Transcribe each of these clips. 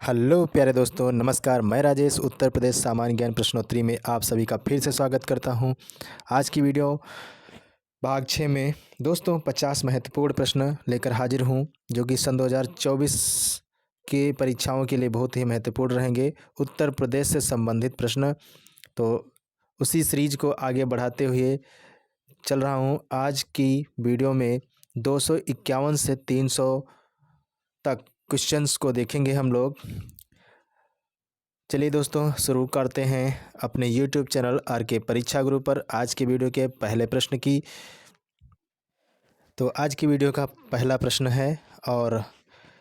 Hello प्यारे दोस्तों, नमस्कार। मैं राजेश उत्तर प्रदेश सामान्य ज्ञान प्रश्नोत्तरी में आप सभी का फिर से स्वागत करता हूं। आज की वीडियो भाग 6 में दोस्तों 50 महत्वपूर्ण प्रश्न लेकर हाजिर हूं, जो कि सन 2024 के परीक्षाओं के लिए बहुत ही महत्वपूर्ण रहेंगे। उत्तर प्रदेश से संबंधित प्रश्न, तो उसी सीरीज को आगे बढ़ाते हुए चल रहा हूं। आज की वीडियो में 251 से 300 तक क्वेश्चंस को देखेंगे हम लोग। चलिए दोस्तों, शुरू करते हैं अपने YouTube चैनल आर के परीक्षा गुरु पर आज के वीडियो के पहले प्रश्न की। तो आज की वीडियो का पहला प्रश्न है और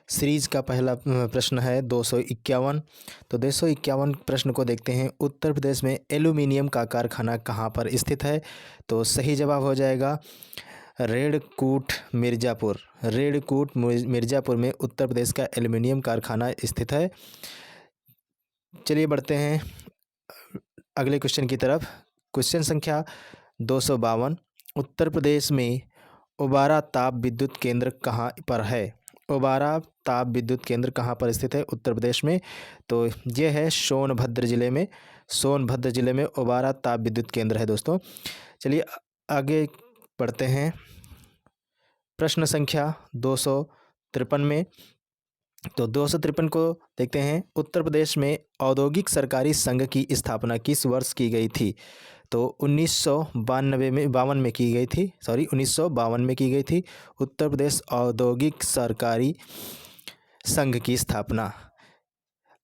सीरीज का पहला प्रश्न है 251। तो 251 प्रश्न को देखते हैं। उत्तर प्रदेश में एल्यूमिनियम का कारखाना कहाँ पर स्थित है? तो सही जवाब हो जाएगा रेडकूट मिर्ज़ापुर। रेडकूट मिर्ज़ापुर में उत्तर प्रदेश का एल्यूमिनियम कारखाना स्थित है। चलिए बढ़ते हैं अगले क्वेश्चन की तरफ। क्वेश्चन संख्या 252। उत्तर प्रदेश में ओबारा ताप विद्युत केंद्र कहाँ पर है? ओबारा ताप विद्युत केंद्र कहाँ पर स्थित है उत्तर प्रदेश में? तो ये है सोनभद्र ज़िले में। सोनभद्र ज़िले में ओबारा ताप विद्युत केंद्र है दोस्तों। चलिए आगे बढ़ते हैं प्रश्न संख्या 253 में। तो 253 को देखते हैं। उत्तर प्रदेश में औद्योगिक सरकारी संघ की स्थापना किस वर्ष की गई थी? तो 1952 में की गई थी। 1952 में की गई थी उत्तर प्रदेश औद्योगिक सरकारी संघ की स्थापना।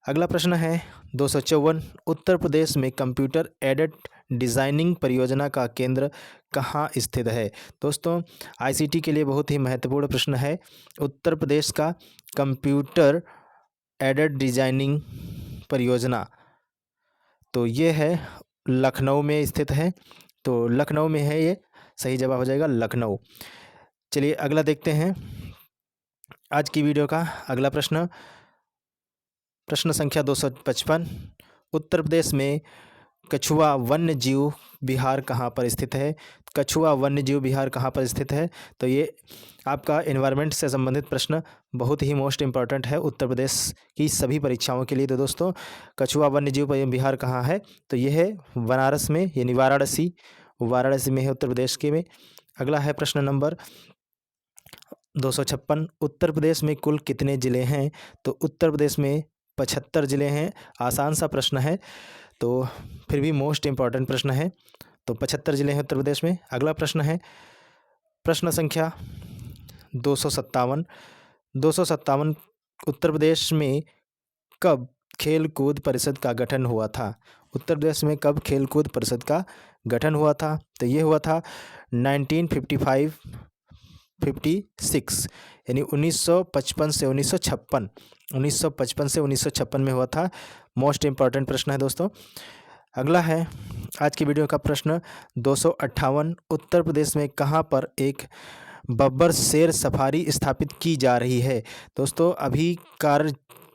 अगला प्रश्न है 254। उत्तर प्रदेश में कंप्यूटर एडेड डिज़ाइनिंग परियोजना का केंद्र कहाँ स्थित है? दोस्तों आईसीटी के लिए बहुत ही महत्वपूर्ण प्रश्न है। उत्तर प्रदेश का कंप्यूटर एडेड डिज़ाइनिंग परियोजना, तो ये है लखनऊ में स्थित है। तो लखनऊ में है ये, सही जवाब हो जाएगा लखनऊ। चलिए अगला देखते हैं आज की वीडियो का अगला प्रश्न। प्रश्न संख्या 255। उत्तर प्रदेश में कछुआ वन्य जीव विहार कहाँ पर स्थित है? कछुआ वन्य जीव विहार कहाँ पर स्थित है? तो ये आपका एनवायरनमेंट से संबंधित प्रश्न बहुत ही मोस्ट इम्पॉर्टेंट है उत्तर प्रदेश की सभी परीक्षाओं के लिए। तो दोस्तों कछुआ वन्य जीव विहार कहाँ है? तो ये है बनारस में, यानी वाराणसी में है उत्तर प्रदेश के में। अगला है प्रश्न नंबर 256। उत्तर प्रदेश में कुल कितने ज़िले हैं? तो उत्तर प्रदेश में 75 ज़िले हैं। आसान सा प्रश्न है, तो फिर भी मोस्ट इम्पॉर्टेंट प्रश्न है। तो 75 ज़िले हैं उत्तर प्रदेश में। अगला प्रश्न है प्रश्न संख्या 257। 257। उत्तर प्रदेश में कब खेल कूद परिषद का गठन हुआ था? उत्तर प्रदेश में कब खेल कूद परिषद का गठन हुआ था? तो ये हुआ था 1956, यानी 1955 से 1956। 1955 से 1956 में हुआ था। मोस्ट इम्पॉर्टेंट प्रश्न है दोस्तों। अगला है आज की वीडियो का प्रश्न 258। उत्तर प्रदेश में कहाँ पर एक बब्बर शेर सफारी स्थापित की जा रही है? दोस्तों अभी कार्य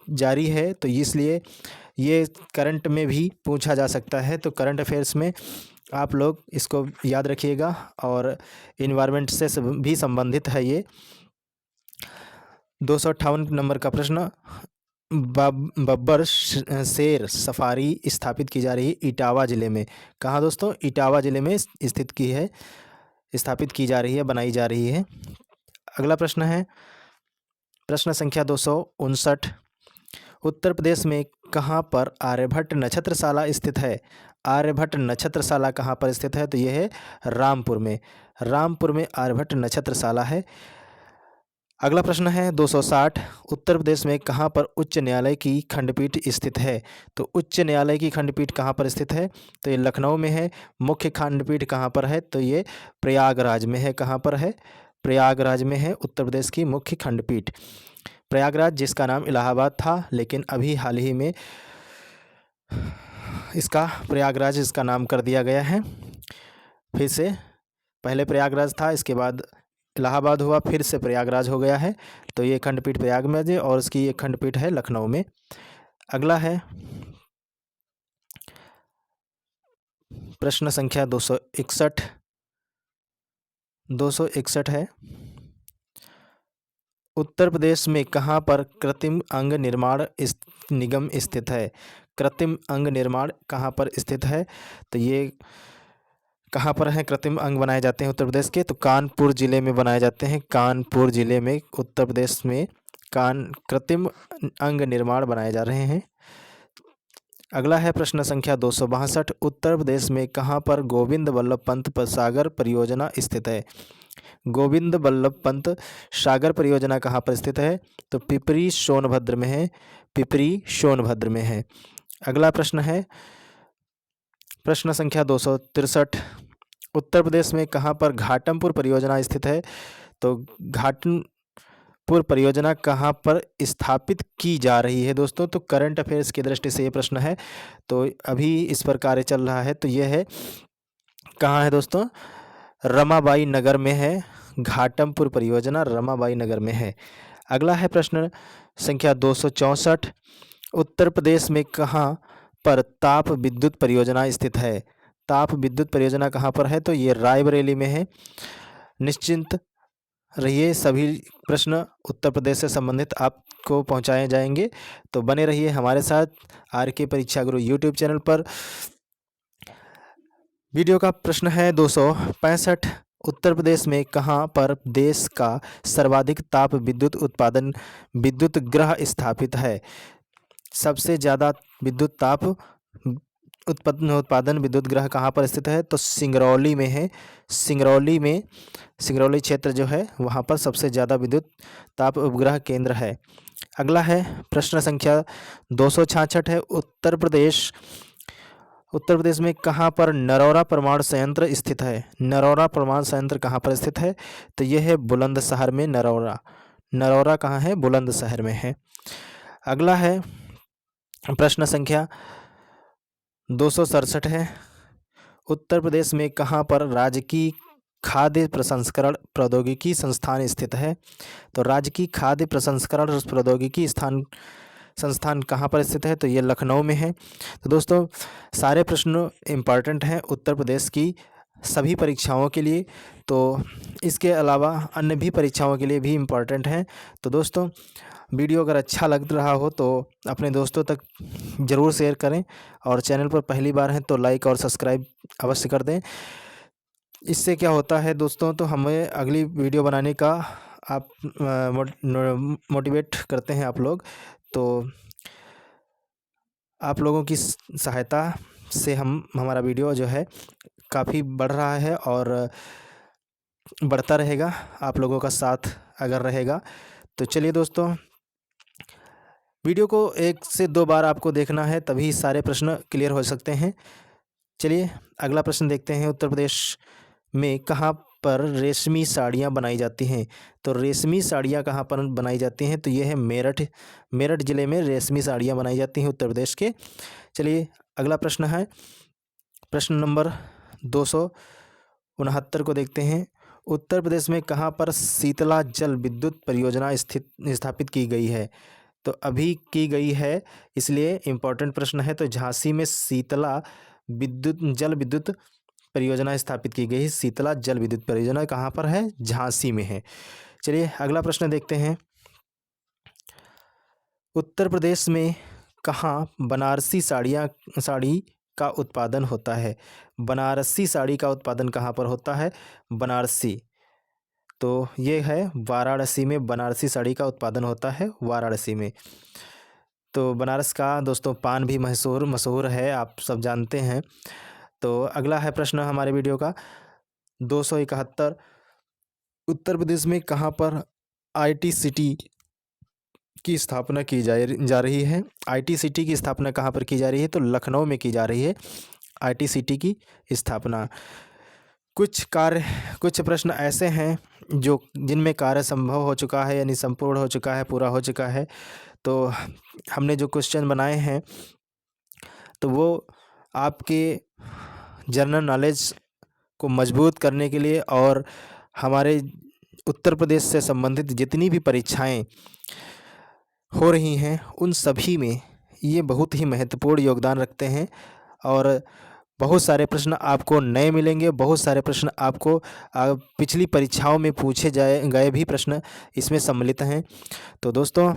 जारी है, तो इसलिए ये करंट में भी पूछा जा सकता है। तो करंट अफेयर्स में आप लोग इसको याद रखिएगा और इन्वायरमेंट से भी संबंधित है ये। 258 नंबर का प्रश्न, बब्बर शेर सफारी स्थापित की जा रही है इटावा ज़िले में। कहाँ दोस्तों? इटावा ज़िले में स्थित की है, स्थापित की जा रही है, बनाई जा रही है। अगला प्रश्न है प्रश्न संख्या 259। उत्तर प्रदेश में कहाँ पर आर्यभट्ट नक्षत्रशाला स्थित है? आर्यभट्ट नक्षत्रशाला कहाँ पर स्थित है? तो यह है रामपुर में। रामपुर में आर्यभट्ट नक्षत्रशाला है। अगला प्रश्न है 260। उत्तर प्रदेश में कहाँ पर उच्च न्यायालय की खंडपीठ स्थित है? तो उच्च न्यायालय की खंडपीठ कहाँ पर स्थित है? तो ये लखनऊ में है। मुख्य खंडपीठ कहाँ पर है? तो ये प्रयागराज में है। कहाँ पर है? प्रयागराज में है उत्तर प्रदेश की मुख्य खंडपीठ। प्रयागराज जिसका नाम इलाहाबाद था, लेकिन अभी हाल ही में इसका प्रयागराज इसका नाम कर दिया गया है फिर से। पहले प्रयागराज था, इसके बाद इलाहाबाद हुआ, फिर से प्रयागराज हो गया है। तो ये खंडपीठ प्रयाग में है और उसकी एक खंडपीठ है लखनऊ में। अगला है प्रश्न संख्या 261। 261 है उत्तर प्रदेश में कहाँ पर कृत्रिम अंग निर्माण निगम स्थित है? कृत्रिम अंग निर्माण कहाँ पर स्थित है? तो ये कहाँ पर है कृत्रिम अंग बनाए जाते हैं उत्तर प्रदेश के? तो कानपुर जिले में बनाए जाते हैं। कानपुर जिले में उत्तर प्रदेश में कृत्रिम अंग निर्माण बनाए जा रहे हैं। अगला है प्रश्न संख्या 262। उत्तर प्रदेश में कहाँ पर गोविंद वल्लभ पंत सागर परियोजना स्थित है? गोविंद वल्लभ पंत सागर परियोजना कहाँ पर स्थित है? तो पिपरी सोनभद्र में है। पिपरी सोनभद्र में है। अगला प्रश्न है प्रश्न संख्या 263। उत्तर प्रदेश में कहाँ पर घाटमपुर परियोजना स्थित है? तो घाटमपुर परियोजना कहाँ पर स्थापित की जा रही है दोस्तों? तो करंट अफेयर्स की दृष्टि से ये प्रश्न है, तो अभी इस पर कार्य चल रहा है। तो ये है, कहाँ है दोस्तों? रमाबाई नगर में है। घाटमपुर परियोजना रमाबाई नगर में है। अगला है प्रश्न संख्या 264। उत्तर प्रदेश में कहाँ पर ताप विद्युत परियोजना स्थित है? ताप विद्युत परियोजना कहाँ पर है? तो ये रायबरेली में है। निश्चिंत रहिए, सभी प्रश्न उत्तर प्रदेश से संबंधित आपको पहुंचाए जाएंगे, तो बने रहिए हमारे साथ RK परीक्षा गुरु यूट्यूब चैनल पर। वीडियो का प्रश्न है 265। उत्तर प्रदेश में कहाँ पर देश का सर्वाधिक ताप विद्युत उत्पादन विद्युत ग्रह स्थापित है? सबसे ज़्यादा विद्युत ताप उत्पादन विद्युत ग्रह कहाँ पर स्थित है? तो सिंगरौली में है। सिंगरौली क्षेत्र जो है वहाँ पर सबसे ज़्यादा विद्युत ताप उपग्रह केंद्र है। अगला है प्रश्न संख्या 266 है। उत्तर प्रदेश में कहाँ पर नरौरा परमाणु संयंत्र स्थित है? नरौरा परमाणु संयंत्र कहाँ पर स्थित है? तो यह है बुलंदशहर में। नरौरा कहाँ है? बुलंदशहर में है। अगला है प्रश्न संख्या 267 है। उत्तर प्रदेश में कहाँ पर राजकीय खाद्य प्रसंस्करण प्रौद्योगिकी संस्थान स्थित है? तो राजकीय खाद्य प्रसंस्करण प्रौद्योगिकी संस्थान कहाँ पर स्थित है? तो ये लखनऊ में है। तो दोस्तों सारे प्रश्न इम्पॉर्टेंट हैं उत्तर प्रदेश की सभी परीक्षाओं के लिए, तो इसके अलावा अन्य भी परीक्षाओं के लिए भी इम्पॉर्टेंट हैं। तो दोस्तों वीडियो अगर अच्छा लग रहा हो तो अपने दोस्तों तक ज़रूर शेयर करें, और चैनल पर पहली बार हैं तो लाइक और सब्सक्राइब अवश्य कर दें। इससे क्या होता है दोस्तों, तो हमें अगली वीडियो बनाने का आप मोटिवेट करते हैं आप लोग। तो आप लोगों की सहायता से हमारा वीडियो जो है काफ़ी बढ़ रहा है और बढ़ता रहेगा, आप लोगों का साथ अगर रहेगा तो। चलिए दोस्तों, वीडियो को 1 से 2 बार आपको देखना है, तभी सारे प्रश्न क्लियर हो सकते हैं। चलिए अगला प्रश्न देखते हैं। उत्तर प्रदेश में कहाँ पर रेशमी साड़ियाँ बनाई जाती हैं? तो रेशमी साड़ियाँ कहाँ पर बनाई जाती हैं? तो ये है मेरठ ज़िले में रेशमी साड़ियाँ बनाई जाती हैं उत्तर प्रदेश के। चलिए अगला प्रश्न है प्रश्न नंबर 269 को देखते हैं। उत्तर प्रदेश में कहाँ पर शीतला जल विद्युत परियोजना स्थापित की गई है? तो अभी की गई है, इसलिए इम्पोर्टेंट प्रश्न है। तो झांसी में शीतला जल विद्युत परियोजना स्थापित की गई है। शीतला जल विद्युत परियोजना कहाँ पर है? झांसी में है। चलिए अगला प्रश्न देखते हैं। उत्तर प्रदेश में कहाँ बनारसी साड़ी का उत्पादन होता है? बनारसी साड़ी का उत्पादन कहाँ पर होता है? बनारसी, तो ये है वाराणसी में बनारसी साड़ी का उत्पादन होता है, वाराणसी में। तो बनारस का दोस्तों पान भी मशहूर है, आप सब जानते हैं। तो अगला है प्रश्न हमारे वीडियो का 271। उत्तर प्रदेश में कहाँ पर IT सिटी की स्थापना की जा रही है? IT सिटी की स्थापना कहाँ पर की जा रही है? तो लखनऊ में की जा रही है IT सिटी की स्थापना। कुछ प्रश्न ऐसे हैं जिनमें कार्य संभव हो चुका है, यानी संपूर्ण हो चुका है, पूरा हो चुका है। तो हमने जो क्वेश्चन बनाए हैं तो वो आपके जनरल नॉलेज को मजबूत करने के लिए और हमारे उत्तर प्रदेश से संबंधित जितनी भी परीक्षाएं हो रही हैं उन सभी में ये बहुत ही महत्वपूर्ण योगदान रखते हैं। और बहुत सारे प्रश्न आपको नए मिलेंगे, बहुत सारे प्रश्न आपको पिछली परीक्षाओं में पूछे गए भी प्रश्न इसमें सम्मिलित हैं। तो दोस्तों,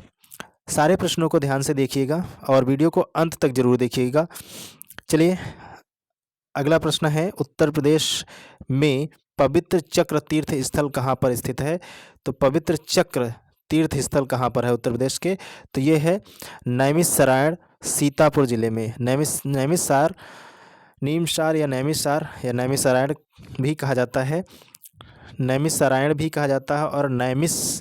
सारे प्रश्नों को ध्यान से देखिएगा और वीडियो को अंत तक जरूर देखिएगा। चलिए, अगला प्रश्न है, उत्तर प्रदेश में पवित्र चक्र तीर्थ स्थल कहाँ पर स्थित है? तो पवित्र चक्र तीर्थ स्थल कहाँ पर है उत्तर प्रदेश के? तो ये है नैमिषारण्य, सीतापुर जिले में। नैमिषार, नीमसार या नैमिषारण्य भी कहा जाता है, नैमिषारण्य भी कहा जाता है और नैमिष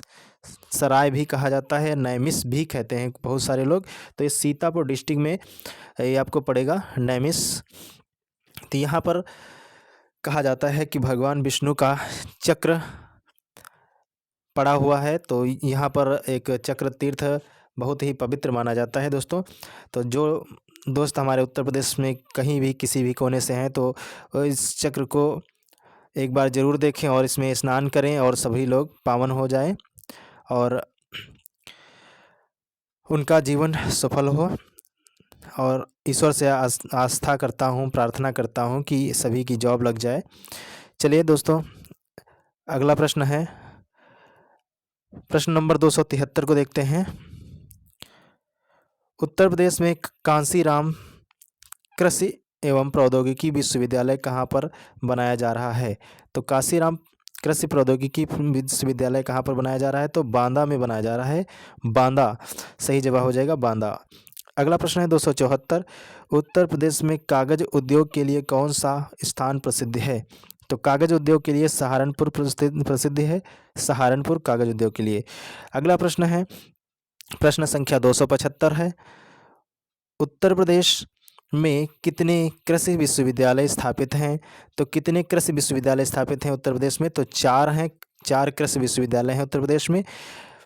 सराय भी कहा जाता है, नैमिष भी कहते हैं बहुत सारे लोग। तो ये सीतापुर डिस्ट्रिक्ट में ये आपको पड़ेगा नैमिष। तो यहाँ पर कहा जाता है कि भगवान विष्णु का चक्र पड़ा हुआ है, तो यहाँ पर एक चक्र तीर्थ बहुत ही पवित्र माना जाता है दोस्तों। तो जो दोस्त हमारे उत्तर प्रदेश में कहीं भी किसी भी कोने से हैं तो इस चक्र को एक बार ज़रूर देखें और इसमें स्नान करें और सभी लोग पावन हो जाएं और उनका जीवन सफल हो। और ईश्वर से आस्था करता हूँ, प्रार्थना करता हूँ कि सभी की जॉब लग जाए। चलिए दोस्तों, अगला प्रश्न है, प्रश्न नंबर 273 को देखते हैं। उत्तर प्रदेश में कांसीराम कृषि एवं प्रौद्योगिकी विश्वविद्यालय कहाँ पर बनाया जा रहा है? तो कांसीराम कृषि प्रौद्योगिकी विश्वविद्यालय कहाँ पर बनाया जा रहा है? तो बांदा में बनाया जा रहा है, बांदा सही जवाब हो जाएगा, बांदा। अगला प्रश्न है 274, उत्तर प्रदेश में कागज उद्योग के लिए कौन सा स्थान प्रसिद्ध है? तो कागज उद्योग के लिए सहारनपुर प्रसिद्ध है, सहारनपुर कागज उद्योग के लिए। अगला प्रश्न है, प्रश्न संख्या 275 है, उत्तर प्रदेश में कितने कृषि विश्वविद्यालय स्थापित हैं? तो कितने कृषि विश्वविद्यालय स्थापित हैं उत्तर प्रदेश में? तो 4 हैं, 4 कृषि विश्वविद्यालय हैं उत्तर प्रदेश में।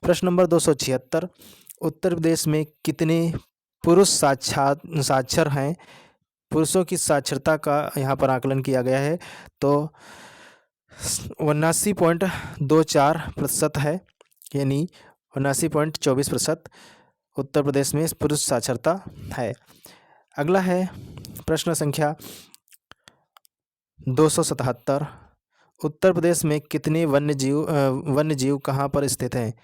प्रश्न नंबर 276, उत्तर प्रदेश में कितने पुरुष साक्षर हैं? पुरुषों की साक्षरता का यहाँ पर आकलन किया गया है, तो 79.24% है, यानी 79.24% उत्तर प्रदेश में पुरुष साक्षरता है। अगला है प्रश्न संख्या 277, उत्तर प्रदेश में कितने वन्यजीव कहाँ पर स्थित हैं?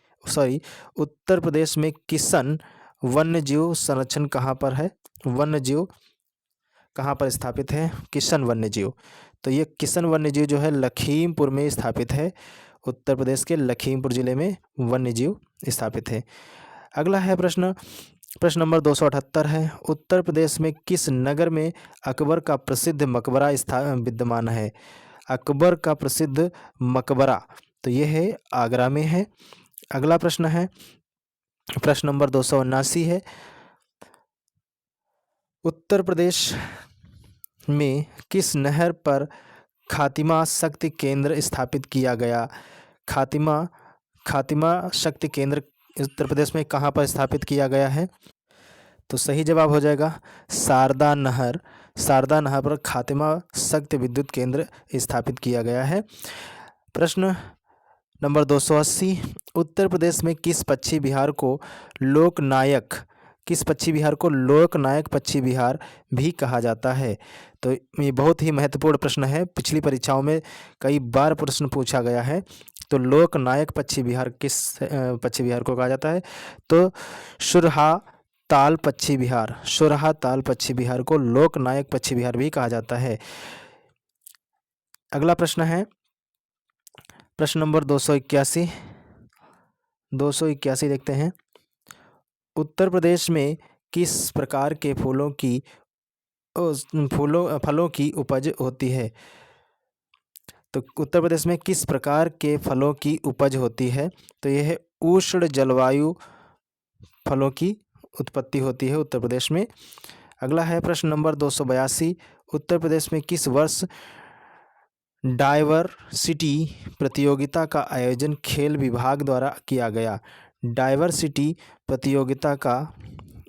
उत्तर प्रदेश में किसन वन्यजीव संरक्षण कहाँ पर है? वन्यजीव कहाँ पर स्थापित है? किसन वन्यजीव। तो ये किसन वन्यजीव जो है लखीमपुर में स्थापित है, उत्तर प्रदेश के लखीमपुर जिले में वन्यजीव स्थापित है। अगला है प्रश्न नंबर 278 है, उत्तर प्रदेश में किस नगर में अकबर का प्रसिद्ध मकबरा विद्यमान है? अकबर का प्रसिद्ध मकबरा, तो ये है आगरा में है। अगला प्रश्न है, प्रश्न नंबर 279 है, उत्तर प्रदेश में किस नहर पर खातिमा शक्ति केंद्र स्थापित किया गया? खातिमा शक्ति केंद्र उत्तर प्रदेश में कहाँ पर स्थापित किया गया है? तो सही जवाब हो जाएगा शारदा नहर पर खातिमा शक्ति विद्युत केंद्र स्थापित किया गया है। प्रश्न नंबर 280, उत्तर प्रदेश में किस पक्षी विहार को लोकनायक पक्षी विहार भी कहा जाता है? तो ये बहुत ही महत्वपूर्ण प्रश्न है, पिछली परीक्षाओं में कई बार प्रश्न पूछा गया है। तो लोकनायक पक्षी विहार किस पक्षी विहार को कहा जाता है? तो सुरहा ताल पक्षी विहार को लोकनायक पक्षी विहार भी कहा जाता है। अगला प्रश्न है, प्रश्न नंबर 281 देखते हैं, उत्तर प्रदेश में किस प्रकार के फलों की उपज होती है? तो उत्तर प्रदेश में किस प्रकार के फलों की उपज होती है? तो यह है उष्ण जलवायु फलों की उत्पत्ति होती है उत्तर प्रदेश में। अगला है प्रश्न नंबर 282, उत्तर प्रदेश में किस वर्ष डाइवर्सिटी प्रतियोगिता का आयोजन खेल विभाग द्वारा किया गया? डाइवर्सिटी प्रतियोगिता का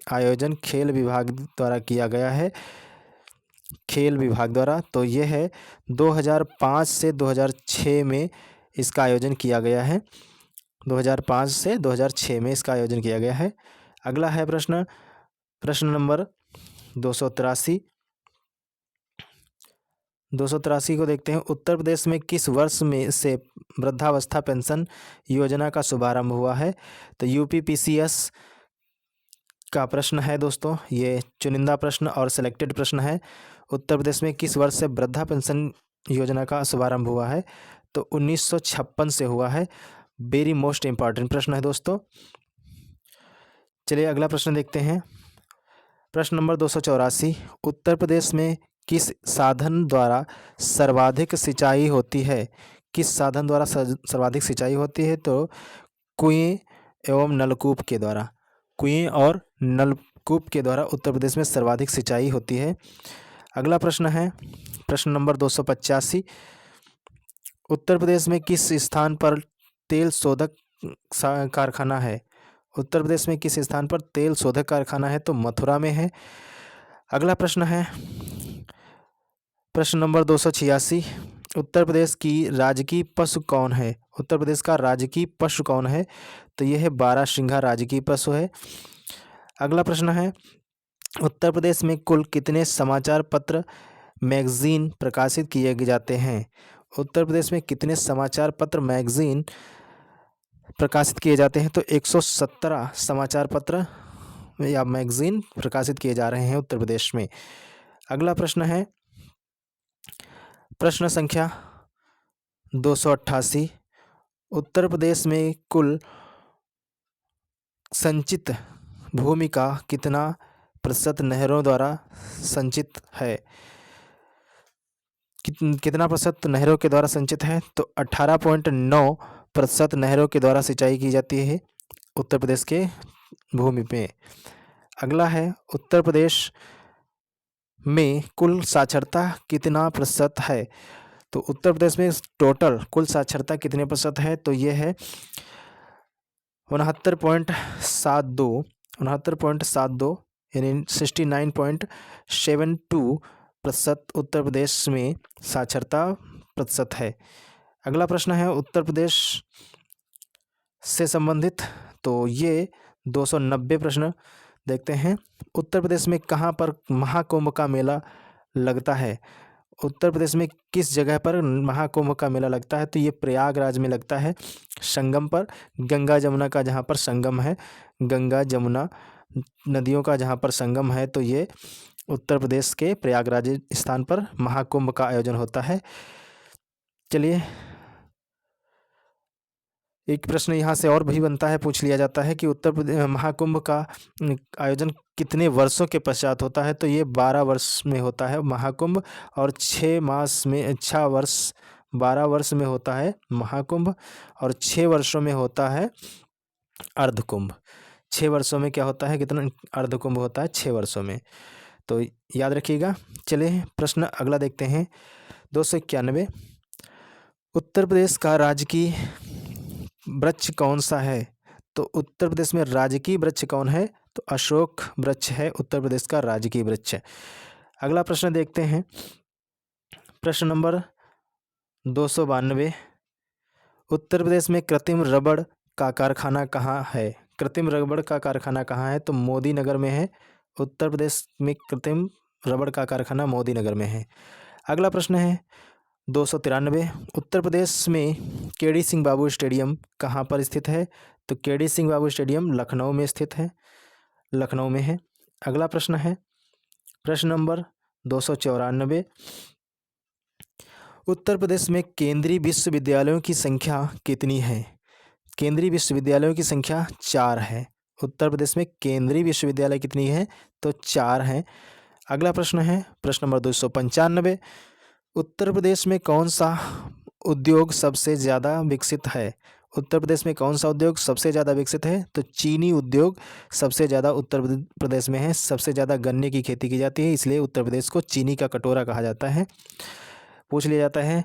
आयोजन खेल विभाग द्वारा किया गया है, खेल विभाग द्वारा। तो यह है 2005 से 2006 में इसका आयोजन किया गया है, 2005 से 2006 में इसका आयोजन किया गया है। अगला है प्रश्न नंबर 283, 283 को देखते हैं। उत्तर प्रदेश में किस वर्ष में से वृद्धावस्था पेंशन योजना का शुभारंभ हुआ है? तो यूपीपीसीएस का प्रश्न है दोस्तों, ये चुनिंदा प्रश्न और सिलेक्टेड प्रश्न है। उत्तर प्रदेश में किस वर्ष से वृद्धा पेंशन योजना का शुभारंभ हुआ है? तो 1956 से हुआ है। वेरी मोस्ट इंपॉर्टेंट प्रश्न है दोस्तों। चलिए अगला प्रश्न देखते हैं। प्रश्न नंबर 284, उत्तर प्रदेश में किस साधन द्वारा सर्वाधिक सिंचाई होती है? किस साधन द्वारा सर्वाधिक सिंचाई होती है? तो कुएं एवं नलकूप के द्वारा। कुएं और नलकूप के द्वारा उत्तर प्रदेश में सर्वाधिक सिंचाई होती है। अगला प्रश्न है प्रश्न नंबर 285, उत्तर प्रदेश में किस स्थान पर तेल शोधक कारखाना है? उत्तर प्रदेश में किस स्थान पर तेल शोधक कारखाना है? तो मथुरा में है। अगला प्रश्न है प्रश्न नंबर 286, उत्तर प्रदेश की राजकीय पशु कौन है? उत्तर प्रदेश का राजकीय पशु कौन है? तो यह है बारहसिंघा राजकीय पशु है। अगला प्रश्न है, उत्तर प्रदेश में कुल कितने समाचार पत्र मैगजीन प्रकाशित किए जाते हैं? उत्तर प्रदेश में कितने समाचार पत्र मैगजीन प्रकाशित किए जाते हैं? तो 117 समाचार पत्र या मैगजीन प्रकाशित किए जा रहे हैं उत्तर प्रदेश में। अगला प्रश्न है प्रश्न संख्या 288, उत्तर प्रदेश में कुल संचित भूमि का कितना प्रतिशत नहरों द्वारा संचित है? कितना प्रतिशत नहरों के द्वारा संचित है? तो 18.9% नहरों के द्वारा सिंचाई की जाती है उत्तर प्रदेश के भूमि में। अगला है, उत्तर प्रदेश में कुल साक्षरता कितना प्रतिशत है? तो उत्तर प्रदेश में टोटल कुल साक्षरता कितने प्रतिशत है? तो ये है 69.72 यानी 69.72% उत्तर प्रदेश में साक्षरता प्रतिशत है। अगला प्रश्न है उत्तर प्रदेश से संबंधित, तो ये 290 प्रश्न देखते हैं। उत्तर प्रदेश में कहाँ पर महाकुंभ का मेला लगता है? उत्तर प्रदेश में किस जगह पर महाकुंभ का मेला लगता है? तो ये प्रयागराज में लगता है, संगम पर, गंगा जमुना का जहाँ पर संगम है, गंगा जमुना नदियों का जहाँ पर संगम है, तो ये उत्तर प्रदेश के प्रयागराज स्थान पर महाकुंभ का आयोजन होता है। चलिए एक प्रश्न यहाँ से और भी बनता है, पूछ लिया जाता है कि उत्तर प्रदेश महाकुंभ का आयोजन कितने वर्षों के पश्चात होता है? तो ये 12 वर्ष में होता है महाकुंभ, और 12 वर्ष में होता है महाकुंभ, और 6 वर्षों में होता है अर्धकुंभ। 6 वर्षों में क्या होता है, कितना अर्धकुंभ होता है? 6 वर्षों में, तो याद रखिएगा। चलिए प्रश्न अगला देखते हैं। 291, उत्तर प्रदेश का राजकीय वृक्ष कौन सा है? तो उत्तर प्रदेश में राजकीय वृक्ष कौन है? तो अशोक वृक्ष है उत्तर प्रदेश का राजकीय वृक्ष। अगला प्रश्न देखते हैं, प्रश्न नंबर 292, उत्तर प्रदेश में कृत्रिम रबड़ का कारखाना कहाँ है? कृत्रिम रबड़ का कारखाना कहाँ है? तो मोदी नगर में है। उत्तर प्रदेश में कृत्रिम रबड़ का कारखाना मोदी नगर में है। अगला प्रश्न है 293, उत्तर प्रदेश में केडी सिंह बाबू स्टेडियम कहाँ पर स्थित है? तो केडी सिंह बाबू स्टेडियम लखनऊ में स्थित है, लखनऊ में है। अगला प्रश्न है प्रश्न नंबर 294, उत्तर प्रदेश में केंद्रीय विश्वविद्यालयों की संख्या कितनी है? केंद्रीय विश्वविद्यालयों की संख्या 4 है। उत्तर प्रदेश में केंद्रीय विश्वविद्यालय कितनी है? तो 4 हैं। अगला प्रश्न है प्रश्न नंबर 295, उत्तर प्रदेश में कौन सा उद्योग सबसे ज़्यादा विकसित है? उत्तर प्रदेश में कौन सा उद्योग सबसे ज़्यादा विकसित है? तो चीनी उद्योग सबसे ज़्यादा उत्तर प्रदेश में है। सबसे ज़्यादा गन्ने की खेती की जाती है, इसलिए उत्तर प्रदेश को चीनी का कटोरा कहा जाता है। पूछ लिया जाता है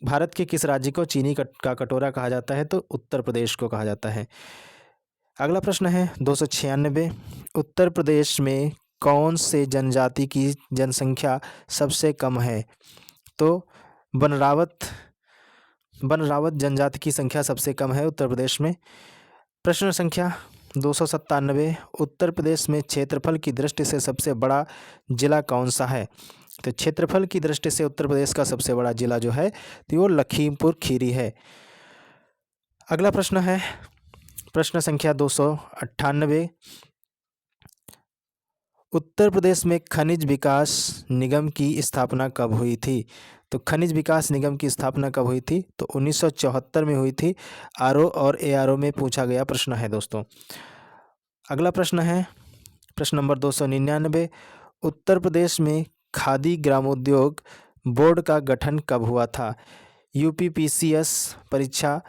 भारत के किस राज्य को चीनी का कटोरा कहा जाता है? तो उत्तर प्रदेश को कहा जाता है। अगला प्रश्न है 296, उत्तर प्रदेश में कौन से जनजाति की जनसंख्या सबसे कम है? तो बनरावत जनजाति की संख्या सबसे कम है उत्तर प्रदेश में। प्रश्न संख्या 297, उत्तर प्रदेश में क्षेत्रफल की दृष्टि से सबसे बड़ा जिला कौन सा है? तो क्षेत्रफल की दृष्टि से उत्तर प्रदेश का सबसे बड़ा जिला जो है तो वो लखीमपुर खीरी है। अगला प्रश्न है प्रश्न संख्या 298। उत्तर प्रदेश में खनिज विकास निगम की स्थापना कब हुई थी? तो खनिज विकास निगम की स्थापना कब हुई थी? तो 1974 में हुई थी। आरओ और एआरओ में पूछा गया प्रश्न है दोस्तों। अगला प्रश्न है प्रश्न नंबर 299। उत्तर प्रदेश में खादी ग्रामोद्योग बोर्ड का गठन कब हुआ था? यूपीपीसीएस परीक्षा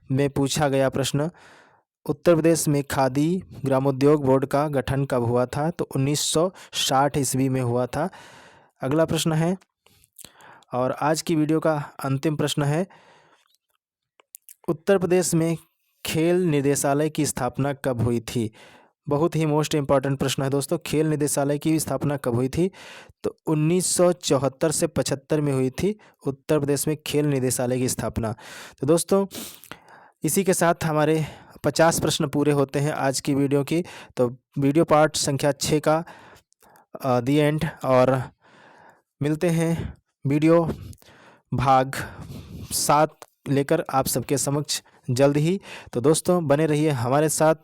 में पूछा गया प्रश्न। उत्तर प्रदेश में खादी ग्रामोद्योग बोर्ड का गठन कब हुआ था? तो 1960 ईस्वी में हुआ था। अगला प्रश्न है और आज की वीडियो का अंतिम प्रश्न है, उत्तर प्रदेश में खेल निदेशालय की स्थापना कब हुई थी? बहुत ही मोस्ट इम्पॉर्टेंट प्रश्न है दोस्तों। खेल निदेशालय की स्थापना कब हुई थी? तो 1974 से 75 में हुई थी उत्तर प्रदेश में खेल निदेशालय की स्थापना। तो दोस्तों इसी के साथ हमारे 50 प्रश्न पूरे होते हैं आज की वीडियो की। तो वीडियो पार्ट संख्या 6 का दी एंड, और मिलते हैं वीडियो भाग 7 लेकर आप सबके समक्ष जल्द ही। तो दोस्तों बने रहिए हमारे साथ,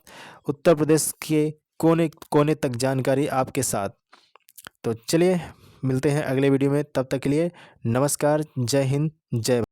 उत्तर प्रदेश के कोने कोने तक जानकारी आपके साथ। तो चलिए मिलते हैं अगले वीडियो में, तब तक के लिए नमस्कार, जय हिंद, जय भारत।